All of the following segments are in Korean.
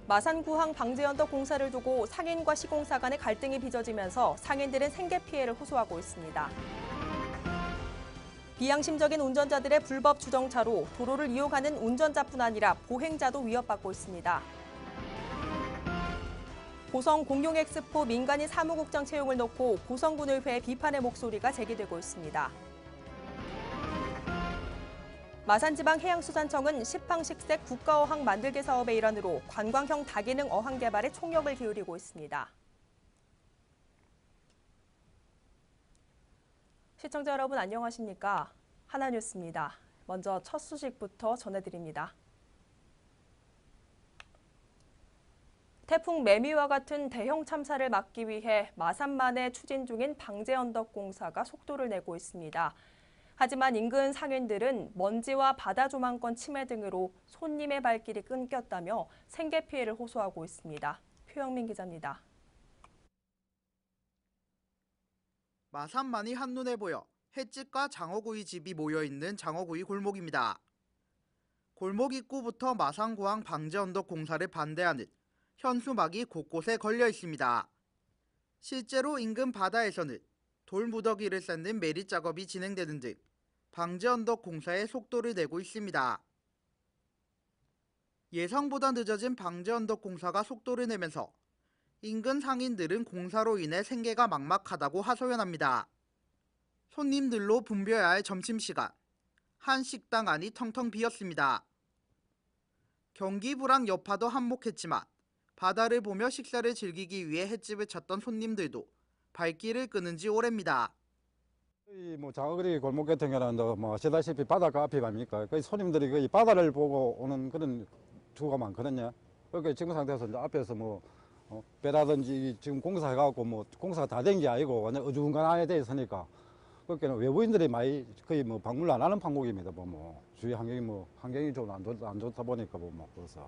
마산구항 방제언덕 공사를 두고 상인과 시공사 간의 갈등이 빚어지면서 상인들은 생계 피해를 호소하고 있습니다. 비양심적인 운전자들의 불법 주정차로 도로를 이용하는 운전자뿐 아니라 보행자도 위협받고 있습니다. 고성 공룡엑스포 민간인 사무국장 채용을 놓고 고성군의회 비판의 목소리가 제기되고 있습니다. 마산지방해양수산청은 시팡식색 국가어항 만들기 사업의 일환으로 관광형 다기능 어항 개발에 총력을 기울이고 있습니다. 시청자 여러분 안녕하십니까? 하나뉴스입니다. 먼저 첫 소식부터 전해드립니다. 태풍 매미와 같은 대형 참사를 막기 위해 마산만에 추진 중인 방제언덕 공사가 속도를 내고 있습니다. 하지만 인근 상인들은 먼지와 바다 조망권 침해 등으로 손님의 발길이 끊겼다며 생계 피해를 호소하고 있습니다. 표영민 기자입니다. 마산만이 한눈에 보여 횟집과 장어구이 집이 모여있는 장어구이 골목입니다. 골목 입구부터 마산구항 방제언덕 공사를 반대하는 현수막이 곳곳에 걸려 있습니다. 실제로 인근 바다에서는 돌무더기를 쌓는 매립 작업이 진행되는 등 방제언덕 공사에 속도를 내고 있습니다. 예상보다 늦어진 방제언덕 공사가 속도를 내면서 인근 상인들은 공사로 인해 생계가 막막하다고 하소연합니다. 손님들로 붐벼야 할 점심시간, 한 식당 안이 텅텅 비었습니다. 경기 불황 여파도 한몫했지만 바다를 보며 식사를 즐기기 위해 횟집을 찾던 손님들도 발길을 끄는 지 오래입니다. 장어거리 골목 같은 경우는 아시다시피 바닷가 앞이 아닙니까? 손님들이 바다를 보고 오는 그런 주가 많거든요. 그러니까 지금 상태에서 앞에서 배라든지 지금 공사해갖고 공사가 다 된 게 아니고 완전 어중간하게 돼 있으니까 그러니까 외부인들이 많이 거의 방문을 안 하는 판국입니다. 주위 환경이 환경이 좀 안 좋다 보니까 그래서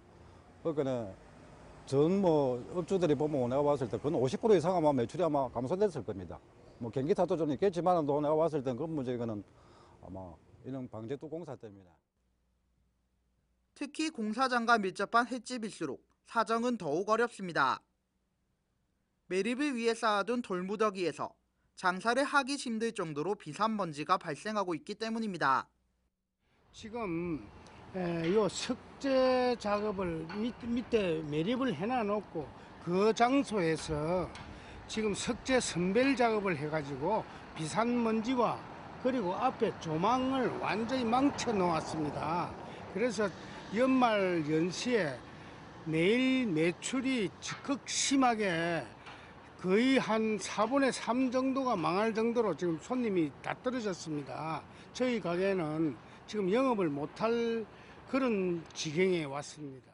그러니까 전 업주들이 보면 내가 봤을 때 그건 50% 이상 아마 매출이 아마 감소됐을 겁니다. 경기 탓도 좀 있겠지만 내가 봤을 땐 그런 문제는 아마 이런 방제도 공사 때문이다. 특히 공사장과 밀접한 횟집일수록 사정은 더욱 어렵습니다. 매립을 위해 쌓아둔 돌무더기에서 장사를 하기 힘들 정도로 비산먼지가 발생하고 있기 때문입니다. 지금 요 석재 작업을 밑에 매립을 해놔놓고 그 장소에서 지금 석재 선별 작업을 해가지고 비산먼지와 그리고 앞에 조망을 완전히 망쳐 놓았습니다. 그래서 연말 연시에 매일 매출이 극심하게 거의 한 4분의 3 정도가 망할 정도로 지금 손님이 다 떨어졌습니다. 저희 가게는 지금 영업을 못할 그런 지경에 왔습니다.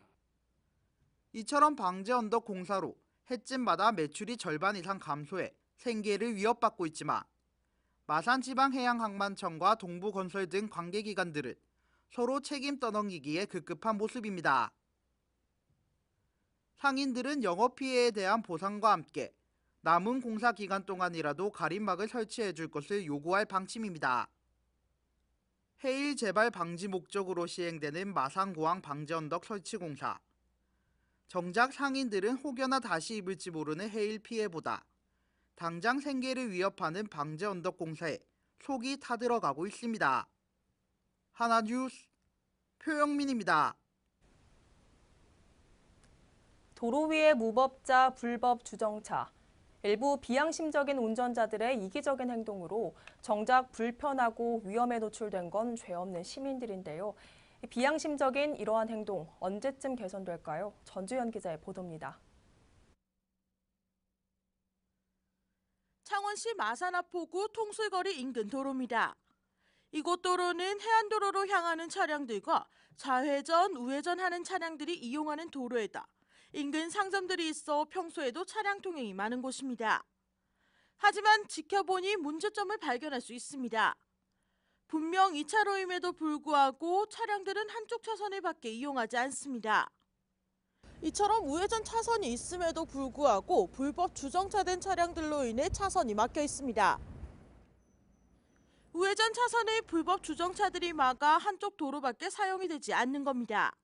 이처럼 방제언덕 공사로 횟집마다 매출이 절반 이상 감소해 생계를 위협받고 있지만 마산지방해양항만청과 동부건설 등 관계기관들은 서로 책임 떠넘기기에 급급한 모습입니다. 상인들은 영업피해에 대한 보상과 함께 남은 공사 기간 동안이라도 가림막을 설치해 줄 것을 요구할 방침입니다. 해일 재발 방지 목적으로 시행되는 마산구항 방제언덕 설치 공사. 정작 상인들은 혹여나 다시 입을지 모르는 해일 피해보다 당장 생계를 위협하는 방제언덕 공사에 속이 타들어가고 있습니다. 하나뉴스 표영민입니다. 도로 위의 무법자, 불법 주정차. 일부 비양심적인 운전자들의 이기적인 행동으로 정작 불편하고 위험에 노출된 건 죄 없는 시민들인데요. 비양심적인 이러한 행동 언제쯤 개선될까요? 전주현 기자의 보도입니다. 창원시 마산 앞포구 통술거리 인근 도로입니다. 이곳 도로는 해안도로로 향하는 차량들과 좌회전, 우회전하는 차량들이 이용하는 도로에다 인근 상점들이 있어 평소에도 차량 통행이 많은 곳입니다. 하지만 지켜보니 문제점을 발견할 수 있습니다. 분명 2차로임에도 불구하고 차량들은 한쪽 차선을 밖에 이용하지 않습니다. 이처럼 우회전 차선이 있음에도 불구하고 불법 주정차된 차량들로 인해 차선이 막혀 있습니다. 우회전 차선을 불법 주정차들이 막아 한쪽 도로밖에 사용이 되지 않는 겁니다.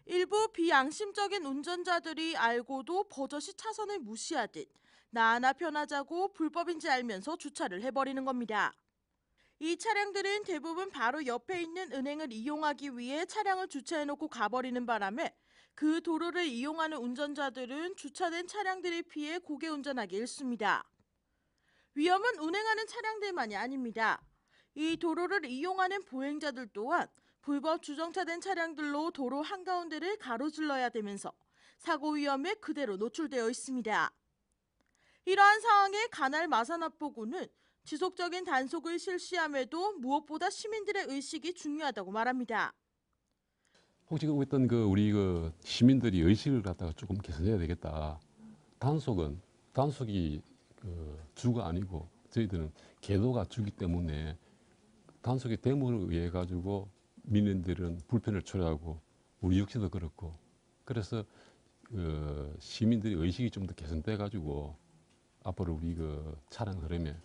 일부 비양심적인 운전자들이 알고도 버젓이 차선을 무시하듯 나 하나 편하자고 불법인지 알면서 주차를 해버리는 겁니다. 이 차량들은 대부분 바로 옆에 있는 은행을 이용하기 위해 차량을 주차해놓고 가버리는 바람에 그 도로를 이용하는 운전자들은 주차된 차량들을 피해 고개 운전하기 일쑤입니다. 위험은 운행하는 차량들만이 아닙니다. 이 도로를 이용하는 보행자들 또한 불법 주정차된 차량들로 도로 한가운데를 가로질러야 되면서 사고 위험에 그대로 노출되어 있습니다. 이러한 상황에 관할 마산업보구는 지속적인 단속을 실시함에도 무엇보다 시민들의 의식이 중요하다고 말합니다. 혹시 어떤 우리 시민들이 의식을 갖다가 조금 개선해야 되겠다. 단속이 주가 아니고 저희들은 계도가 주기 때문에 단속의 대목을 의해 가지고 민원들은 불편을 초래하고 우리 역시도 그렇고 그래서 시민들의 의식이 좀 더 개선돼 가지고 앞으로 우리 차량 흐름에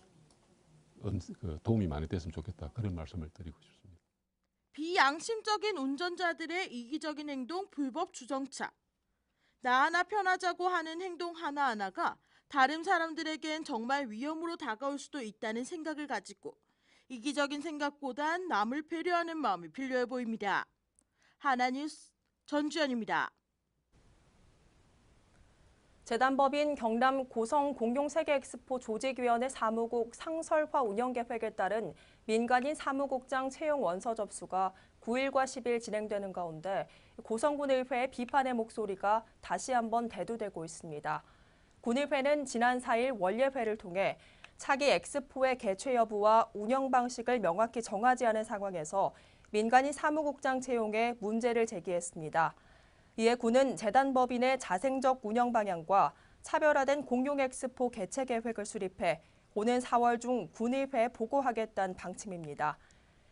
도움이 많이 됐으면 좋겠다 그런 말씀을 드리고 싶습니다. 비양심적인 운전자들의 이기적인 행동, 불법 주정차. 나 하나 편하자고 하는 행동 하나하나가 다른 사람들에겐 정말 위험으로 다가올 수도 있다는 생각을 가지고 이기적인 생각보단 남을 배려하는 마음이 필요해 보입니다. 하나뉴스 전주연입니다. 재단법인 경남 고성 공룡세계엑스포 조직위원회 사무국 상설화 운영계획에 따른 민간인 사무국장 채용 원서 접수가 9일과 10일 진행되는 가운데 고성군의회의 비판의 목소리가 다시 한번 대두되고 있습니다. 군의회는 지난 4일 원례회를 통해 차기 엑스포의 개최 여부와 운영 방식을 명확히 정하지 않은 상황에서 민간인 사무국장 채용에 문제를 제기했습니다. 이에 군은 재단법인의 자생적 운영 방향과 차별화된 공룡 엑스포 개최 계획을 수립해 오는 4월 중 군의회에 보고하겠다는 방침입니다.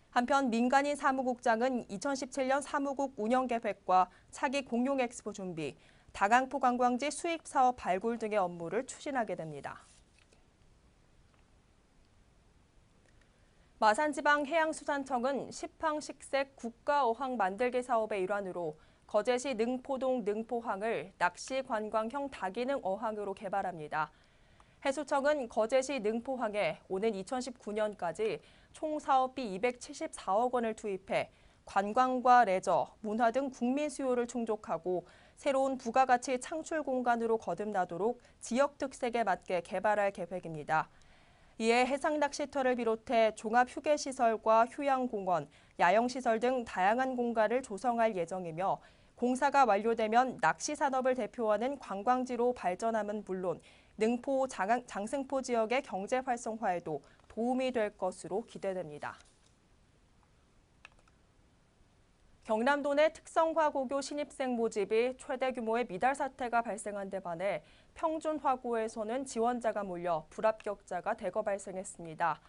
한편 민간인 사무국장은 2017년 사무국 운영 계획과 차기 공룡 엑스포 준비, 다강포 관광지 수입 사업 발굴 등의 업무를 추진하게 됩니다. 마산지방해양수산청은 십항식색 국가어항 만들기 사업의 일환으로 거제시 능포동 능포항을 낚시 관광형 다기능 어항으로 개발합니다. 해수청은 거제시 능포항에 오는 2019년까지 총 사업비 274억 원을 투입해 관광과 레저, 문화 등 국민 수요를 충족하고 새로운 부가가치 창출 공간으로 거듭나도록 지역 특색에 맞게 개발할 계획입니다. 이에 해상 낚시터를 비롯해 종합휴게시설과 휴양공원, 야영시설 등 다양한 공간을 조성할 예정이며 공사가 완료되면 낚시 산업을 대표하는 관광지로 발전함은 물론 능포, 장승포 지역의 경제 활성화에도 도움이 될 것으로 기대됩니다. 경남도 내 특성화고교 신입생 모집이 최대 규모의 미달 사태가 발생한 데 반해 평준화고에서는 지원자가 몰려 불합격자가 대거 발생했습니다.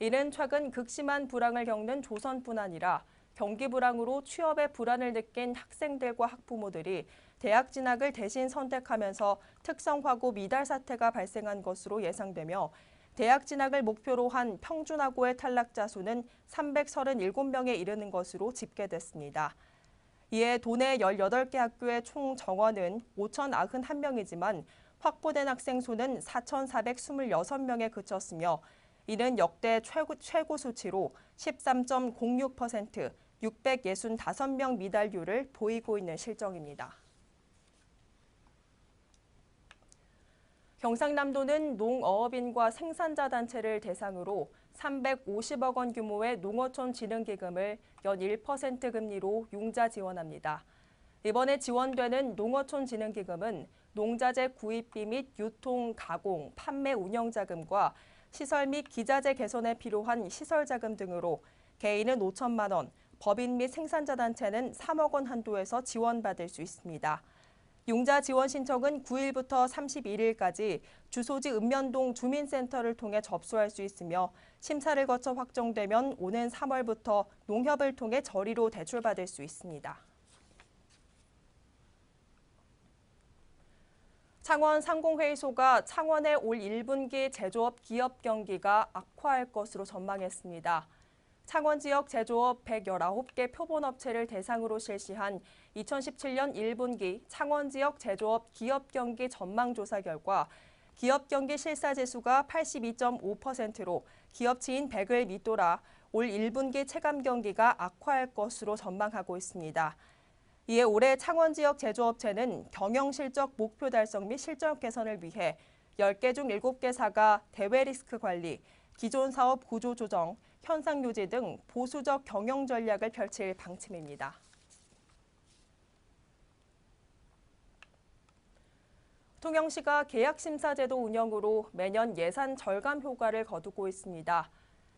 이는 최근 극심한 불황을 겪는 조선뿐 아니라 경기 불황으로 취업에 불안을 느낀 학생들과 학부모들이 대학 진학을 대신 선택하면서 특성화고 미달 사태가 발생한 것으로 예상되며 대학 진학을 목표로 한 평준화고의 탈락자 수는 337명에 이르는 것으로 집계됐습니다. 이에 도내 18개 학교의 총 정원은 5,091명이지만 확보된 학생 수는 4,426명에 그쳤으며 이는 역대 최고 수치로 13.06%, 665명 미달률을 보이고 있는 실정입니다. 경상남도는 농어업인과 생산자 단체를 대상으로 350억 원 규모의 농어촌 진흥기금을 연 1% 금리로 융자 지원합니다. 이번에 지원되는 농어촌 진흥기금은 농자재 구입비 및 유통, 가공, 판매 운영 자금과 시설 및 기자재 개선에 필요한 시설 자금 등으로 개인은 5천만 원, 법인 및 생산자 단체는 3억 원 한도에서 지원받을 수 있습니다. 융자 지원 신청은 9일부터 31일까지 주소지 읍면동 주민센터를 통해 접수할 수 있으며 심사를 거쳐 확정되면 오는 3월부터 농협을 통해 저리로 대출받을 수 있습니다. 창원 상공회의소가 창원의 올 1분기 제조업 기업 경기가 악화할 것으로 전망했습니다. 창원 지역 제조업 119개 표본업체를 대상으로 실시한 2017년 1분기 창원 지역 제조업 기업 경기 전망조사 결과 기업 경기 실사지수가 82.5%로 기업치인 100을 밑돌아 올 1분기 체감 경기가 악화할 것으로 전망하고 있습니다. 이에 올해 창원 지역 제조업체는 경영 실적 목표 달성 및 실적 개선을 위해 10개 중 7개사가 대외 리스크 관리, 기존 사업 구조 조정, 현상 유지 등 보수적 경영 전략을 펼칠 방침입니다. 통영시가 계약심사제도 운영으로 매년 예산 절감 효과를 거두고 있습니다.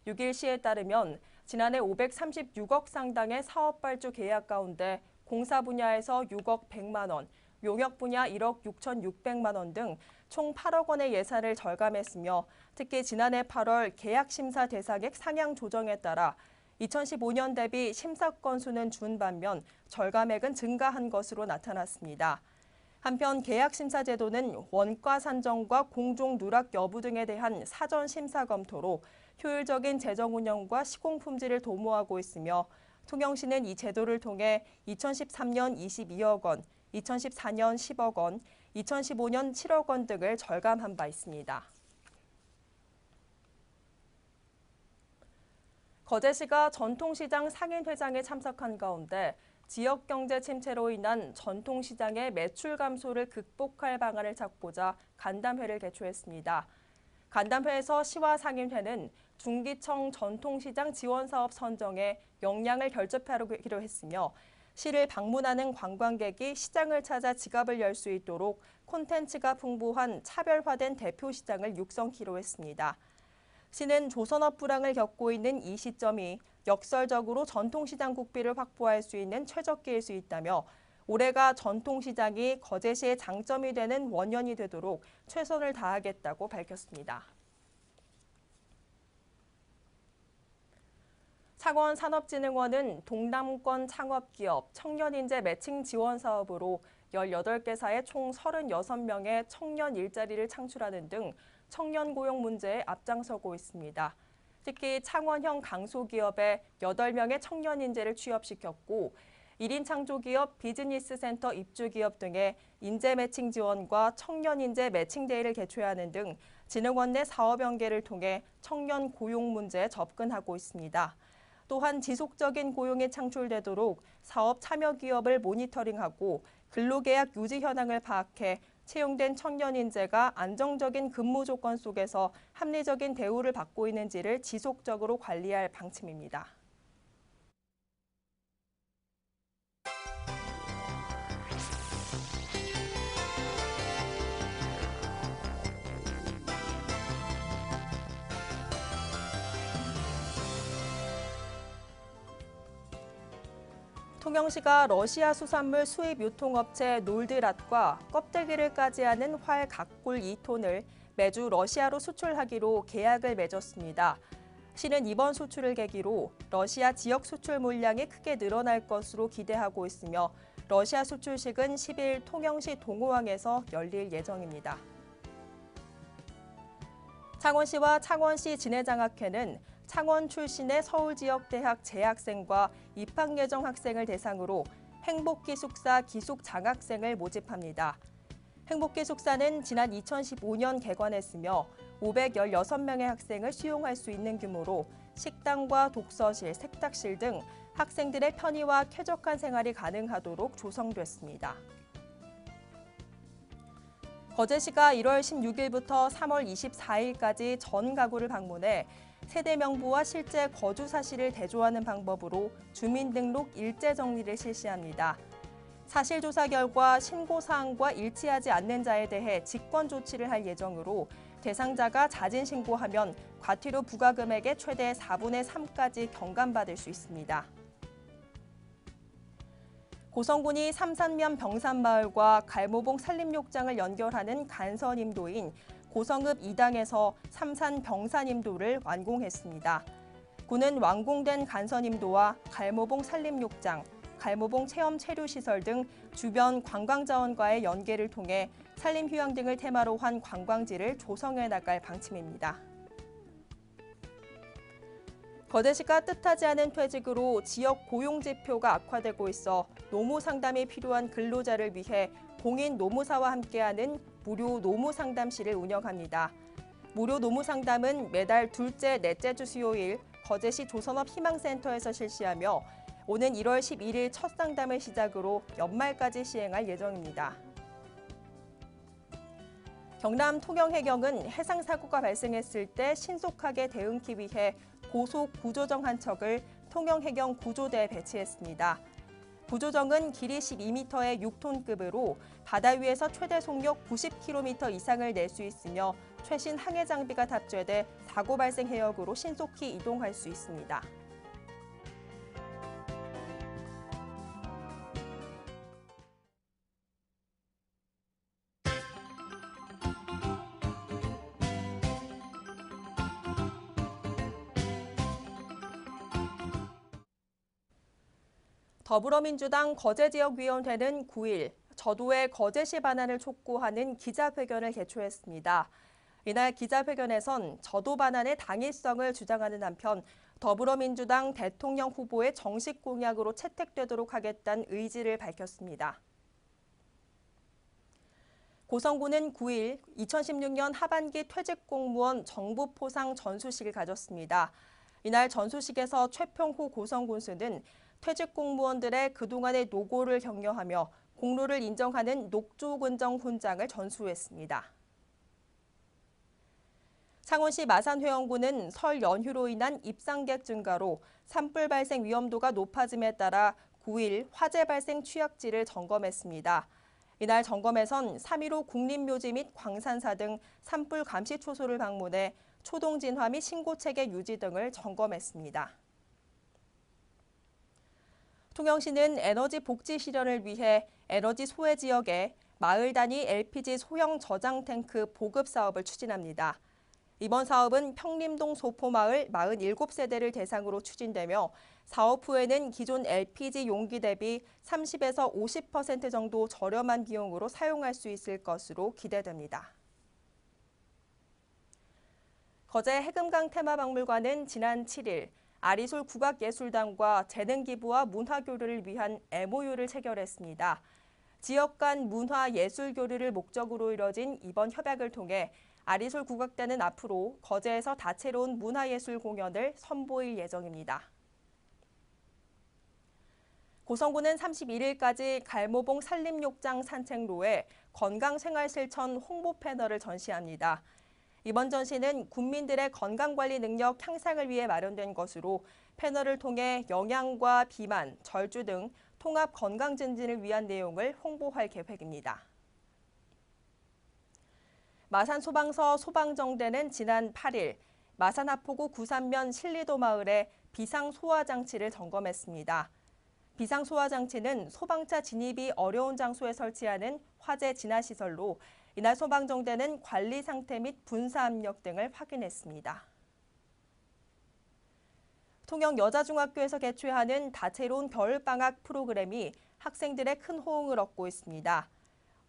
6일 시에 따르면 지난해 536억 상당의 사업 발주 계약 가운데 공사 분야에서 6억 100만 원, 용역 분야 1억 6,600만 원 등 총 8억 원의 예산을 절감했으며 특히 지난해 8월 계약 심사 대상액 상향 조정에 따라 2015년 대비 심사 건수는 준 반면 절감액은 증가한 것으로 나타났습니다. 한편 계약 심사 제도는 원가 산정과 공정 누락 여부 등에 대한 사전 심사 검토로 효율적인 재정 운영과 시공 품질을 도모하고 있으며 통영시는 이 제도를 통해 2013년 22억 원, 2014년 10억 원, 2015년 7억 원 등을 절감한 바 있습니다. 거제시가 전통시장 상인회장에 참석한 가운데 지역 경제 침체로 인한 전통시장의 매출 감소를 극복할 방안을 찾고자 간담회를 개최했습니다. 간담회에서 시와 상인회는 중기청 전통시장 지원사업 선정에 역량을 결집하기로 했으며 시를 방문하는 관광객이 시장을 찾아 지갑을 열 수 있도록 콘텐츠가 풍부한 차별화된 대표시장을 육성키로 했습니다. 시는 조선업 불황을 겪고 있는 이 시점이 역설적으로 전통시장 국비를 확보할 수 있는 최적기일 수 있다며 올해가 전통시장이 거제시의 장점이 되는 원년이 되도록 최선을 다하겠다고 밝혔습니다. 창원산업진흥원은 동남권 창업기업 청년인재 매칭 지원 사업으로 18개사의 총 36명의 청년 일자리를 창출하는 등 청년 고용 문제에 앞장서고 있습니다. 특히 창원형 강소기업에 8명의 청년 인재를 취업시켰고 1인 창조기업 비즈니스센터 입주기업 등의 인재 매칭 지원과 청년 인재 매칭데이를 개최하는 등 진흥원 내 사업 연계를 통해 청년 고용 문제에 접근하고 있습니다. 또한 지속적인 고용이 창출되도록 사업 참여 기업을 모니터링하고 근로계약 유지 현황을 파악해 채용된 청년 인재가 안정적인 근무 조건 속에서 합리적인 대우를 받고 있는지를 지속적으로 관리할 방침입니다. 통영시가 러시아 수산물 수입 유통업체 놀드랏과 껍데기를 까지하는 활 각골 2톤을 매주 러시아로 수출하기로 계약을 맺었습니다. 시는 이번 수출을 계기로 러시아 지역 수출 물량이 크게 늘어날 것으로 기대하고 있으며 러시아 수출식은 10일 통영시 동호항에서 열릴 예정입니다. 창원시와 창원시 진해장학회는 창원 출신의 서울지역대학 재학생과 입학 예정 학생을 대상으로 행복기숙사 기숙장학생을 모집합니다. 행복기숙사는 지난 2015년 개관했으며 516명의 학생을 수용할 수 있는 규모로 식당과 독서실, 세탁실 등 학생들의 편의와 쾌적한 생활이 가능하도록 조성됐습니다. 거제시가 1월 16일부터 3월 24일까지 전 가구를 방문해 세대 명부와 실제 거주 사실을 대조하는 방법으로 주민등록 일제 정리를 실시합니다. 사실조사 결과 신고사항과 일치하지 않는 자에 대해 직권 조치를 할 예정으로 대상자가 자진 신고하면 과태료 부과금액의 최대 4분의 3까지 경감받을 수 있습니다. 고성군이 삼산면 병산마을과 갈모봉 산림욕장을 연결하는 간선임도인 고성읍 2당에서 삼산 병산임도를 완공했습니다. 군은 완공된 간선임도와 갈모봉 산림욕장, 갈모봉 체험 체류시설 등 주변 관광자원과의 연계를 통해 산림휴양 등을 테마로 한 관광지를 조성해 나갈 방침입니다. 거제시가 뜻하지 않은 퇴직으로 지역 고용 지표가 악화되고 있어 노무 상담이 필요한 근로자를 위해 공인 노무사와 함께하는 무료 노무 상담실을 운영합니다. 무료 노무 상담은 매달 둘째, 넷째 주 수요일 거제시 조선업 희망센터에서 실시하며 오는 1월 11일 첫 상담을 시작으로 연말까지 시행할 예정입니다. 경남 통영해경은 해상 사고가 발생했을 때 신속하게 대응하기 위해 고속 구조정 한 척을 통영해경 구조대에 배치했습니다. 구조정은 길이 12m의 6톤급으로 바다 위에서 최대 속력 90km 이상을 낼 수 있으며 최신 항해 장비가 탑재돼 사고 발생 해역으로 신속히 이동할 수 있습니다. 더불어민주당 거제지역위원회는 9일 저도의 거제시 반환을 촉구하는 기자회견을 개최했습니다. 이날 기자회견에선 저도 반환의 당위성을 주장하는 한편 더불어민주당 대통령 후보의 정식 공약으로 채택되도록 하겠다는 의지를 밝혔습니다. 고성군은 9일 2016년 하반기 퇴직 공무원 정부 포상 전수식을 가졌습니다. 이날 전수식에서 최평호 고성군수는 퇴직 공무원들의 그동안의 노고를 격려하며 공로를 인정하는 녹조근정 훈장을 전수했습니다. 창원시 마산회원군은 설 연휴로 인한 입상객 증가로 산불 발생 위험도가 높아짐에 따라 9일 화재 발생 취약지를 점검했습니다. 이날 점검에선 3.15 국립묘지 및 광산사 등 산불 감시 초소를 방문해 초동 진화 및 신고 체계 유지 등을 점검했습니다. 통영시는 에너지 복지 실현을 위해 에너지 소외 지역에 마을 단위 LPG 소형 저장 탱크 보급 사업을 추진합니다. 이번 사업은 평림동 소포마을 47세대를 대상으로 추진되며 사업 후에는 기존 LPG 용기 대비 30에서 50% 정도 저렴한 비용으로 사용할 수 있을 것으로 기대됩니다. 거제 해금강 테마박물관은 지난 7일 아리솔 국악예술단과 재능기부와 문화교류를 위한 MOU를 체결했습니다. 지역 간 문화예술교류를 목적으로 이뤄진 이번 협약을 통해 아리솔 국악단은 앞으로 거제에서 다채로운 문화예술 공연을 선보일 예정입니다. 고성군은 31일까지 갈모봉 산림욕장 산책로에 건강생활실천 홍보 패널을 전시합니다. 이번 전시는 국민들의 건강관리 능력 향상을 위해 마련된 것으로 패널을 통해 영양과 비만, 절주 등 통합 건강 증진을 위한 내용을 홍보할 계획입니다. 마산소방서 소방정대는 지난 8일 마산 하포구 구산면 신리도 마을에 비상소화장치를 점검했습니다. 비상소화장치는 소방차 진입이 어려운 장소에 설치하는 화재 진화시설로 이날 소방정대는 관리 상태 및 분사 압력 등을 확인했습니다. 통영여자중학교에서 개최하는 다채로운 겨울방학 프로그램이 학생들의 큰 호응을 얻고 있습니다.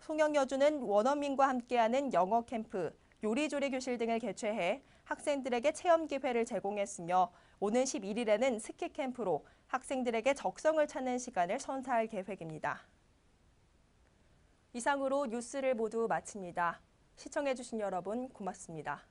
통영여주는 원어민과 함께하는 영어 캠프, 요리조리 교실 등을 개최해 학생들에게 체험 기회를 제공했으며 오는 11일에는 스키 캠프로 학생들에게 적성을 찾는 시간을 선사할 계획입니다. 이상으로 뉴스를 모두 마칩니다. 시청해주신 여러분 고맙습니다.